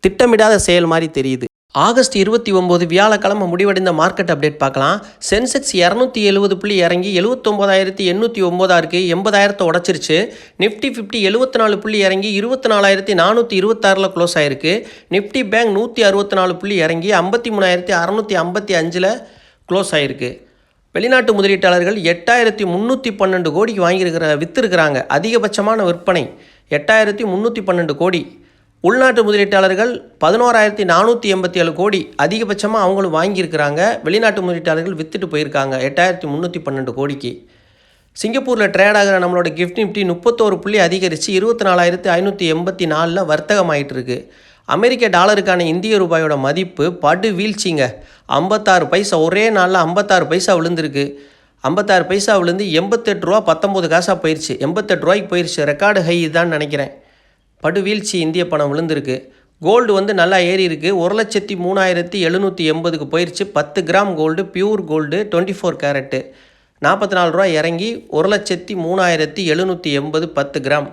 திட்டமிடாத செயல் மாதிரி தெரியுது. ஆகஸ்ட் 29 வியாழக்கிழமை முடிவடைந்த மார்க்கெட் அப்டேட் பார்க்கலாம். சென்செக்ஸ் 270 புள்ளி இறங்கி 79,809 இருக்குது, 80,000 உடச்சிருச்சு. நிஃப்டி 50 74 புள்ளி இறங்கி 24,426 க்ளோஸ் ஆயிருக்கு. நிஃப்டி பேங்க் 164 புள்ளி இறங்கி 53,655 க்ளோஸ் ஆயிருக்கு. வெளிநாட்டு முதலீட்டாளர்கள் 8,312 கோடிக்கு விற்றுருக்கிறாங்க. அதிகபட்சமான விற்பனை 8,312 கோடி. உள்நாட்டு முதலீட்டாளர்கள் 11,487 கோடி அதிகபட்சமாக அவங்களும் வாங்கியிருக்கிறாங்க. வெளிநாட்டு முதலீட்டாளர்கள் விற்றுட்டு போயிருக்காங்க 8,312 கோடிக்கு. சிங்கப்பூரில் ட்ரேட் ஆகிற நம்மளோட கிஃப்ட் நிஃப்டி 31 புள்ளி அதிகரித்து 24,584 வர்த்தகமாயிட்டு இருக்கு. அமெரிக்க டாலருக்கான இந்திய ரூபாயோட மதிப்பு படு வீழ்ச்சிங்க. 56 பைசா, ஒரே நாளில் 56 பைசா விழுந்திருக்கு. 56 பைசா விழுந்து 88 ரூபா 19 காசாக போயிடுச்சு. 88 ரூபாய்க்கு போயிடுச்சு. ரெக்கார்டு ஹை தான் நினைக்கிறேன். படு வீழ்ச்சி இந்திய பணம் விழுந்திருக்கு. கோல்டு நல்லா ஏறி இருக்குது. 1,03,780க்கு போயிடுச்சு. 10 gram gold, pure gold 24 carat 44 ரூபா இறங்கி 1,03,780 10 gram.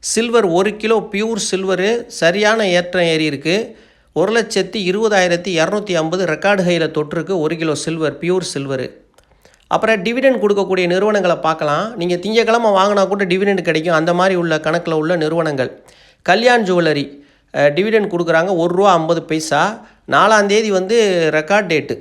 Silver 1 kilo pure silver சரியான ஏற்றம் ஏறி இருக்குது. 1,20,250 ரெக்கார்டு ஹையில் தொற்றுருக்கு 1 கிலோ சில்வர், பியூர் சில்வரு. அப்புறம் டிவிடெண்ட் கொடுக்கக்கூடிய நிறுவனங்களை பார்க்கலாம். நீங்கள் திங்கக்கிழமை வாங்கினா கூட டிவிடெண்ட் கிடைக்கும். அந்த மாதிரி உள்ள கணக்கில் உள்ள நிறுவனங்கள். கல்யாண் ஜுவல்லரி டிவிடெண்ட் கொடுக்குறாங்க, 1 ரூபா 50 பைசா. 4ஆம் தேதி ரெக்கார்ட் டேட்டு.